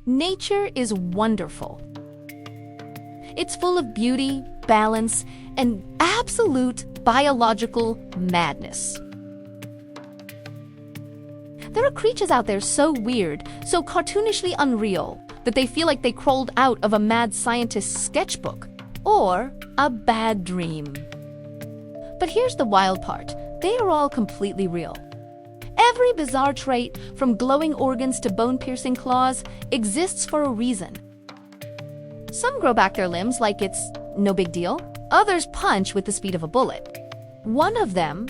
Nature is wonderful. It's full of beauty, balance, and absolute biological madness. There are creatures out there so weird, so cartoonishly unreal, that they feel like they crawled out of a mad scientist's sketchbook or a bad dream. But here's the wild part. They are all completely real. Every bizarre trait, from glowing organs to bone-piercing claws, exists for a reason. Some grow back their limbs like it's no big deal. Others punch with the speed of a bullet. One of them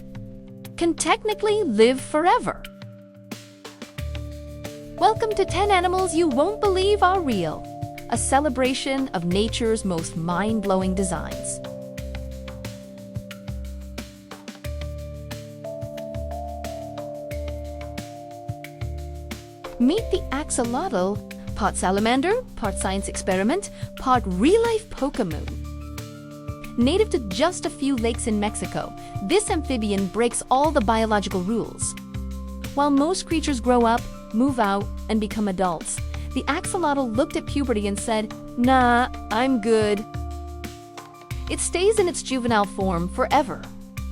can technically live forever. Welcome to 10 Animals You Won't Believe Are Real, a celebration of nature's most mind-blowing designs. Meet the axolotl, part salamander, part science experiment, part real-life Pokémon. Native to just a few lakes in Mexico, this amphibian breaks all the biological rules. While most creatures grow up, move out, and become adults, the axolotl looked at puberty and said, "Nah, I'm good." It stays in its juvenile form forever,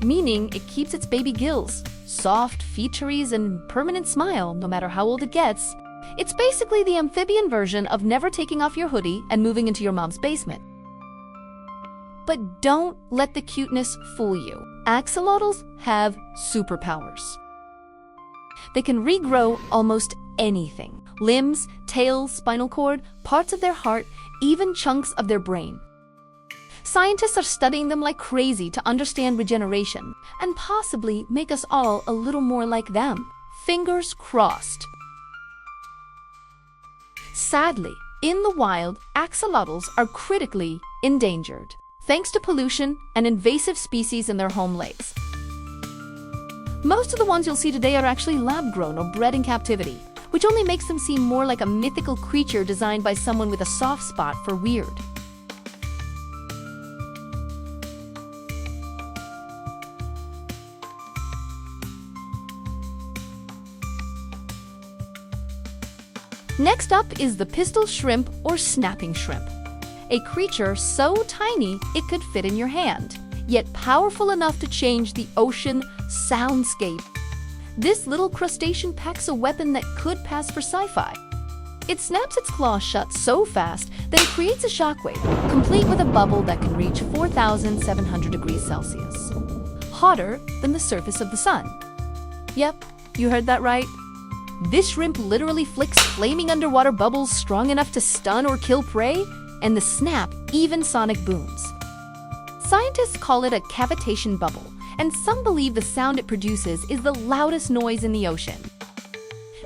meaning it keeps its baby gills, soft features, and permanent smile no matter how old it gets. It's basically the amphibian version of never taking off your hoodie and moving into your mom's basement. But don't let the cuteness fool you. Axolotls have superpowers. They can regrow almost anything. Limbs, tails, spinal cord, parts of their heart, even chunks of their brain. Scientists are studying them like crazy to understand regeneration and possibly make us all a little more like them. Fingers crossed. Sadly, in the wild, axolotls are critically endangered, thanks to pollution and invasive species in their home lakes. Most of the ones you'll see today are actually lab-grown or bred in captivity, which only makes them seem more like a mythical creature designed by someone with a soft spot for weird. Next up is the pistol shrimp or snapping shrimp, a creature so tiny it could fit in your hand, yet powerful enough to change the ocean soundscape. This little crustacean packs a weapon that could pass for sci-fi. It snaps its claws shut so fast that it creates a shockwave, complete with a bubble that can reach 4,700 degrees Celsius, hotter than the surface of the sun. Yep, you heard that right. This shrimp literally flicks flaming underwater bubbles strong enough to stun or kill prey, and the snap even sonic booms. Scientists call it a cavitation bubble, and some believe the sound it produces is the loudest noise in the ocean.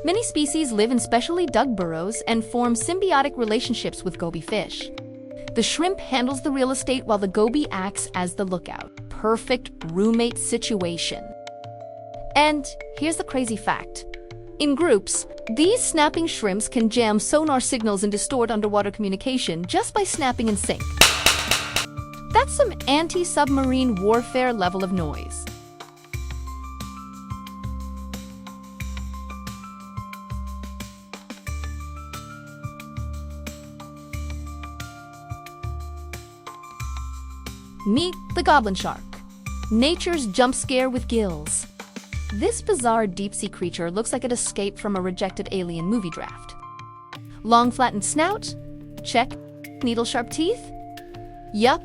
Many species live in specially dug burrows and form symbiotic relationships with goby fish. The shrimp handles the real estate while the goby acts as the lookout. Perfect roommate situation. And here's the crazy fact. In groups, these snapping shrimps can jam sonar signals and distort underwater communication just by snapping in sync. That's some anti-submarine warfare level of noise. Meet the goblin shark, nature's jump scare with gills. This bizarre deep-sea creature looks like it escaped from a rejected alien movie draft. Long flattened snout? Check. Needle-sharp teeth? Yup.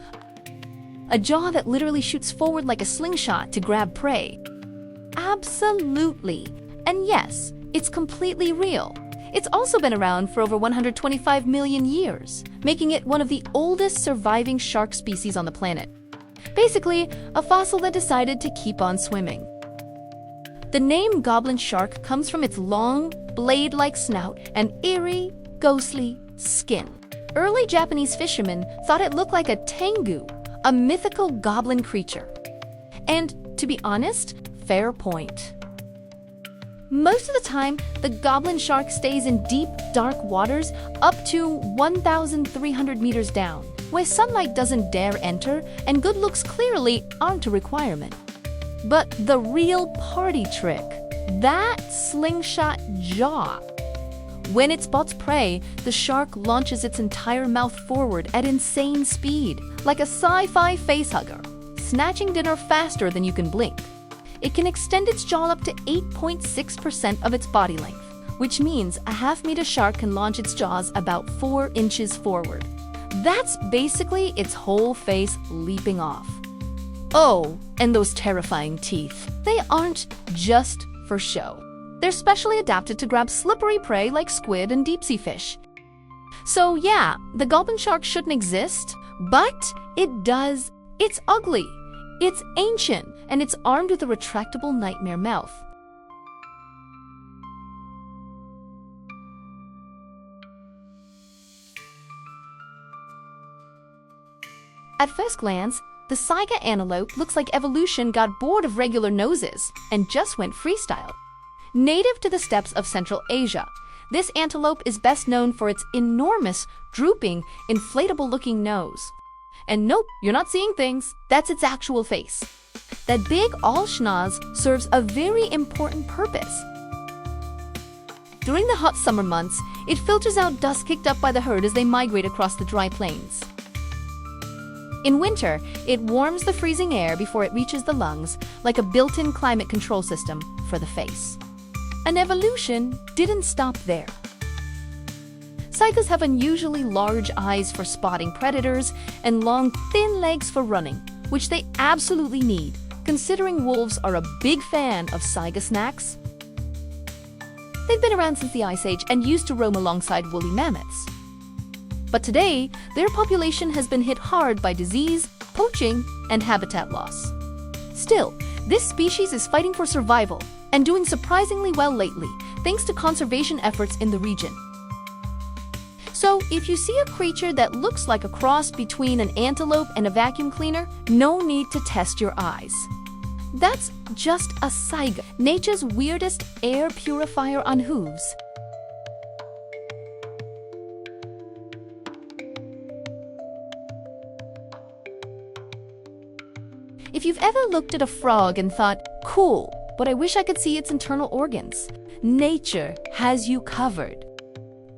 A jaw that literally shoots forward like a slingshot to grab prey? Absolutely. And yes, it's completely real. It's also been around for over 125 million years, making it one of the oldest surviving shark species on the planet. Basically, a fossil that decided to keep on swimming. The name goblin shark comes from its long, blade-like snout and eerie, ghostly skin. Early Japanese fishermen thought it looked like a tengu, a mythical goblin creature. And to be honest, fair point. Most of the time, the goblin shark stays in deep, dark waters up to 1,300 meters down, where sunlight doesn't dare enter and good looks clearly aren't a requirement. But the real party trick, that slingshot jaw. When it spots prey, the shark launches its entire mouth forward at insane speed, like a sci-fi facehugger, snatching dinner faster than you can blink. It can extend its jaw up to 8.6% of its body length, which means a half-meter shark can launch its jaws about 4 inches forward. That's basically its whole face leaping off. Oh, and those terrifying teeth. They aren't just for show. They're specially adapted to grab slippery prey like squid and deep-sea fish. So yeah, the gulping shark shouldn't exist, but it does. It's ugly, it's ancient, and it's armed with a retractable nightmare mouth. At first glance, the saiga antelope looks like evolution got bored of regular noses and just went freestyle. Native to the steppes of Central Asia, this antelope is best known for its enormous, drooping, inflatable-looking nose. And nope, you're not seeing things. That's its actual face. That big all-schnoz serves a very important purpose. During the hot summer months, it filters out dust kicked up by the herd as they migrate across the dry plains. In winter, it warms the freezing air before it reaches the lungs, like a built-in climate control system for the face. And evolution didn't stop there. Saigas have unusually large eyes for spotting predators and long, thin legs for running, which they absolutely need, considering wolves are a big fan of saiga snacks. They've been around since the Ice Age and used to roam alongside woolly mammoths. But today, their population has been hit hard by disease, poaching, and habitat loss. Still, this species is fighting for survival and doing surprisingly well lately, thanks to conservation efforts in the region. So, if you see a creature that looks like a cross between an antelope and a vacuum cleaner, no need to test your eyes. That's just a saiga, nature's weirdest air purifier on hooves. If you've ever looked at a frog and thought, cool, but I wish I could see its internal organs, nature has you covered.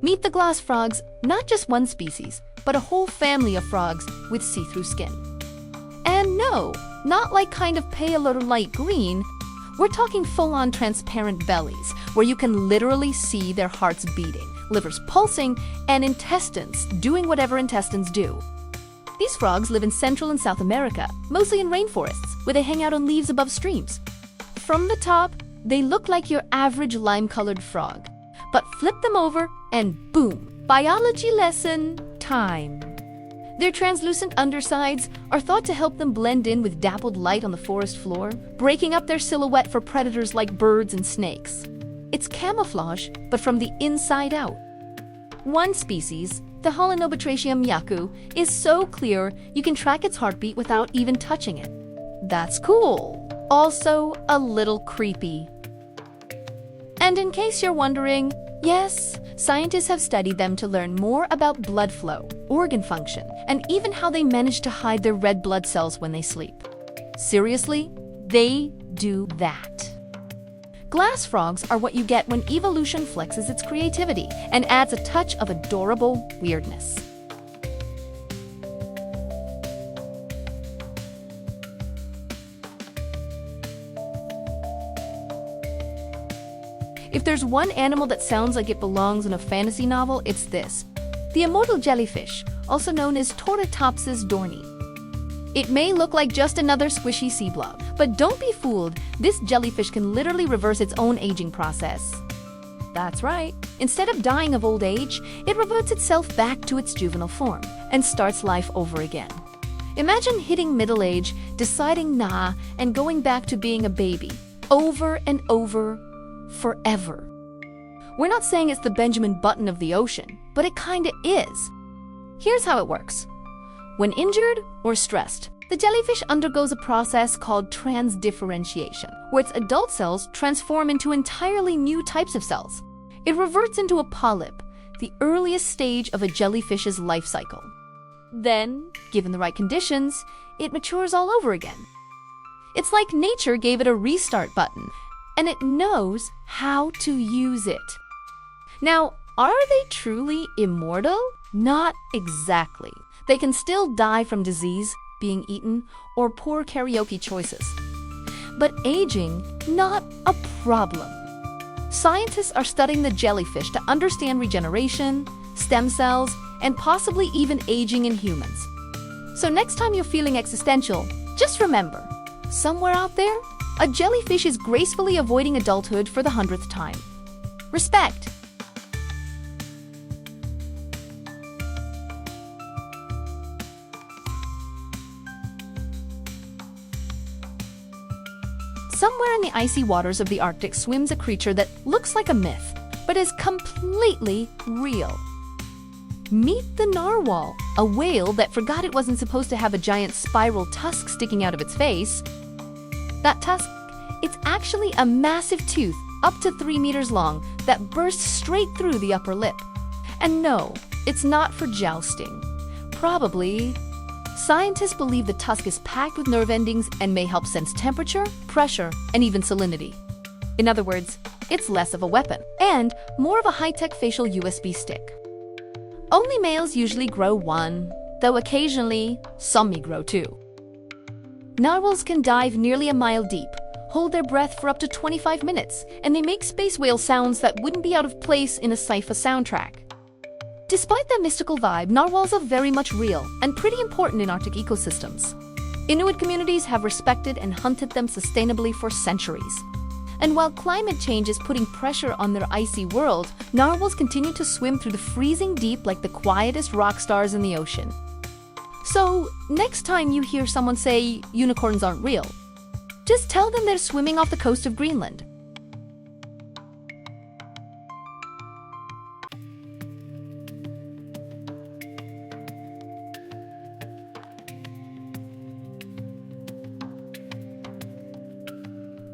Meet the glass frogs, not just one species, but a whole family of frogs with see-through skin. And no, not like kind of pale or light green. We're talking full-on transparent bellies, where you can literally see their hearts beating, livers pulsing, and intestines doing whatever intestines do. These frogs live in Central and South America, mostly in rainforests, where they hang out on leaves above streams. From the top, they look like your average lime-colored frog. But flip them over and boom, biology lesson time. Their translucent undersides are thought to help them blend in with dappled light on the forest floor, breaking up their silhouette for predators like birds and snakes. It's camouflage, but from the inside out. One species, the Holinobatrachium yaku, is so clear you can track its heartbeat without even touching it. That's cool. Also a little creepy. And in case you're wondering, yes, scientists have studied them to learn more about blood flow, organ function, and even how they manage to hide their red blood cells when they sleep. Seriously, they do that. Glass frogs are what you get when evolution flexes its creativity and adds a touch of adorable weirdness. If there's one animal that sounds like it belongs in a fantasy novel, it's this. The immortal jellyfish, also known as Tortatopsis dohrnii. It may look like just another squishy sea blob, but don't be fooled, this jellyfish can literally reverse its own aging process. That's right. Instead of dying of old age, it reverts itself back to its juvenile form and starts life over again. Imagine hitting middle age, deciding nah, and going back to being a baby, over and over, forever. We're not saying it's the Benjamin Button of the ocean, but it kinda is. Here's how it works. When injured or stressed, the jellyfish undergoes a process called transdifferentiation, where its adult cells transform into entirely new types of cells. It reverts into a polyp, the earliest stage of a jellyfish's life cycle. Then, given the right conditions, it matures all over again. It's like nature gave it a restart button, and it knows how to use it. Now, Are they truly immortal? Not exactly. They can still die from disease, being eaten, or poor karaoke choices. But aging, not a problem. Scientists are studying the jellyfish to understand regeneration, stem cells, and possibly even aging in humans. So next time you're feeling existential, just remember, somewhere out there, a jellyfish is gracefully avoiding adulthood for the 100th time. Respect! Somewhere in the icy waters of the Arctic swims a creature that looks like a myth, but is completely real. Meet the narwhal, a whale that forgot it wasn't supposed to have a giant spiral tusk sticking out of its face. That tusk, it's actually a massive tooth up to 3 meters long that bursts straight through the upper lip. And no, it's not for jousting. Probably. Scientists believe the tusk is packed with nerve endings and may help sense temperature, pressure, and even salinity. In other words, it's less of a weapon and more of a high-tech facial USB stick. Only males usually grow one, though occasionally some may grow two. Narwhals can dive nearly a mile deep, hold their breath for up to 25 minutes, and they make space whale sounds that wouldn't be out of place in a sci-fi soundtrack. Despite that mystical vibe, narwhals are very much real and pretty important in Arctic ecosystems. Inuit communities have respected and hunted them sustainably for centuries. And while climate change is putting pressure on their icy world, narwhals continue to swim through the freezing deep like the quietest rock stars in the ocean. So, next time you hear someone say unicorns aren't real, just tell them they're swimming off the coast of Greenland.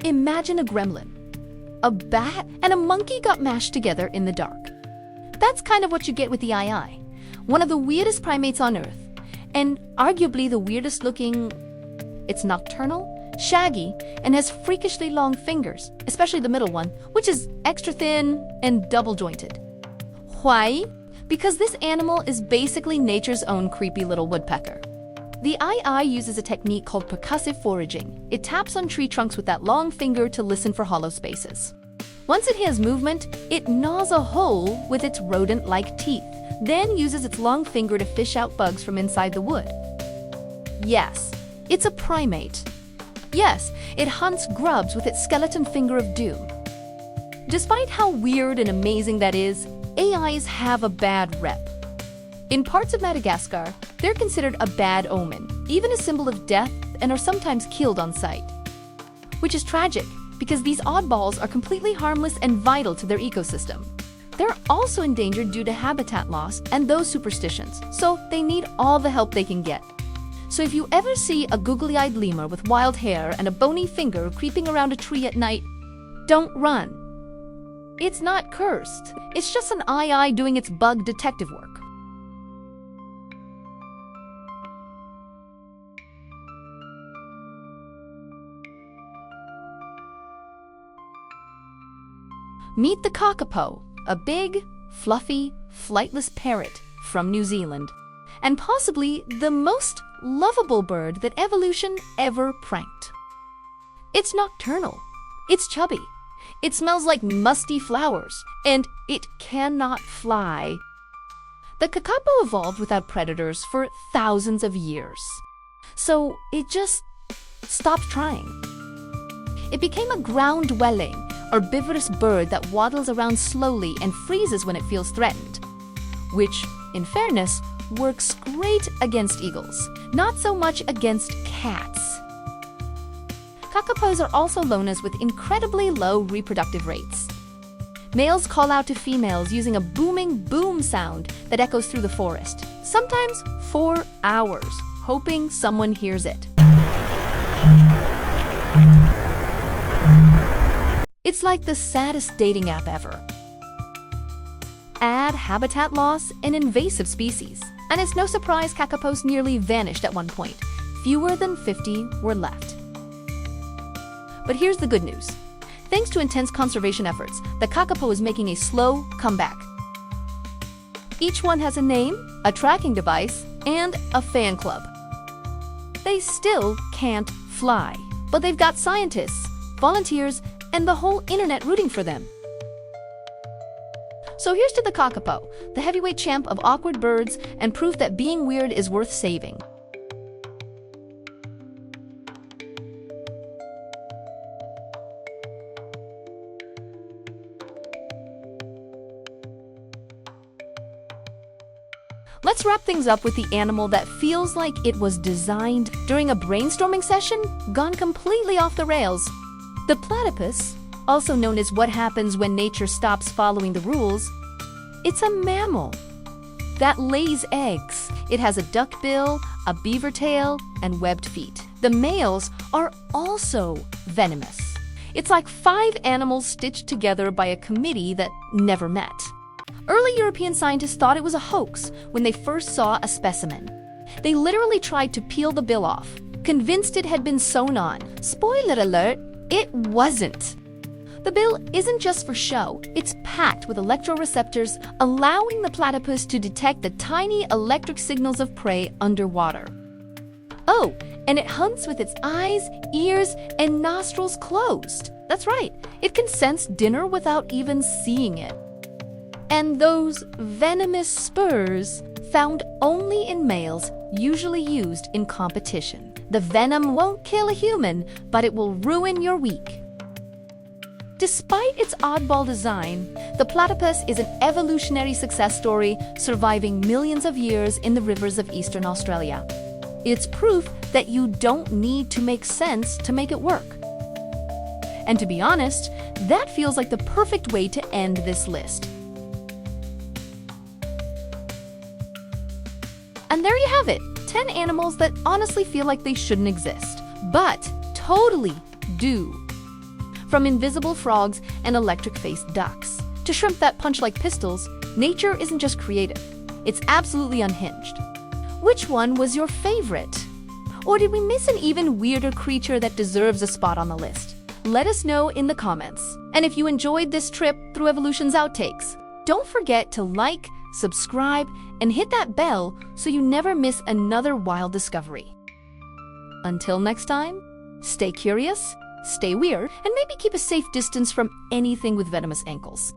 Imagine a gremlin. A bat and a monkey got mashed together in the dark. That's kind of what you get with the ii, one of the weirdest primates on Earth, and arguably the weirdest looking. It's nocturnal, shaggy, and has freakishly long fingers, especially the middle one, which is extra thin and double-jointed. Why? Because this animal is basically nature's own creepy little woodpecker. The ii uses a technique called percussive foraging. It taps on tree trunks with that long finger to listen for hollow spaces. Once it hears movement, it gnaws a hole with its rodent-like teeth, then uses its long finger to fish out bugs from inside the wood. Yes, it's a primate. Yes, it hunts grubs with its skeleton finger of doom. Despite how weird and amazing that is, AIs have a bad rep. In parts of Madagascar, they're considered a bad omen, even a symbol of death, and are sometimes killed on sight. Which is tragic, because these oddballs are completely harmless and vital to their ecosystem. They're also endangered due to habitat loss and those superstitions, so they need all the help they can get. So if you ever see a googly-eyed lemur with wild hair and a bony finger creeping around a tree at night, don't run. It's not cursed. It's just an ii doing its bug detective work. Meet the kakapo, a big, fluffy, flightless parrot from New Zealand, and possibly the most lovable bird that evolution ever pranked. It's nocturnal, it's chubby, it smells like musty flowers, and it cannot fly. The kakapo evolved without predators for thousands of years, so it just stopped trying. It became a ground-dwelling, herbivorous bird that waddles around slowly and freezes when it feels threatened, which, in fairness, works great against eagles, not so much against cats. Kakapos are also loners with incredibly low reproductive rates. Males call out to females using a booming boom sound that echoes through the forest, sometimes for hours, hoping someone hears it. It's like the saddest dating app ever. Add habitat loss and invasive species, and it's no surprise kakapos nearly vanished at one point. Fewer than 50 were left. But here's the good news. Thanks to intense conservation efforts, the kakapo is making a slow comeback. Each one has a name, a tracking device, and a fan club. They still can't fly, but they've got scientists, volunteers, and the whole internet rooting for them. So here's to the kakapo, the heavyweight champ of awkward birds and proof that being weird is worth saving. Let's wrap things up with the animal that feels like it was designed during a brainstorming session gone completely off the rails. The platypus, also known as what happens when nature stops following the rules, it's a mammal that lays eggs. It has a duck bill, a beaver tail, and webbed feet. The males are also venomous. It's like 5 animals stitched together by a committee that never met. Early European scientists thought it was a hoax when they first saw a specimen. They literally tried to peel the bill off, convinced it had been sewn on. Spoiler alert, it wasn't. The bill isn't just for show, it's packed with electroreceptors, allowing the platypus to detect the tiny electric signals of prey underwater. Oh, and it hunts with its eyes, ears, and nostrils closed. That's right, it can sense dinner without even seeing it. And those venomous spurs, found only in males, usually used in competition. The venom won't kill a human, but it will ruin your week. Despite its oddball design, the platypus is an evolutionary success story surviving millions of years in the rivers of eastern Australia. It's proof that you don't need to make sense to make it work. And to be honest, that feels like the perfect way to end this list. And there you have it, 10 animals that honestly feel like they shouldn't exist, but totally do. From invisible frogs and electric-faced ducks to shrimp that punch like pistols, nature isn't just creative, it's absolutely unhinged. Which one was your favorite? Or did we miss an even weirder creature that deserves a spot on the list? Let us know in the comments. And if you enjoyed this trip through evolution's outtakes, don't forget to like, subscribe, and hit that bell so you never miss another wild discovery. Until next time, stay curious, stay weird, and maybe keep a safe distance from anything with venomous ankles.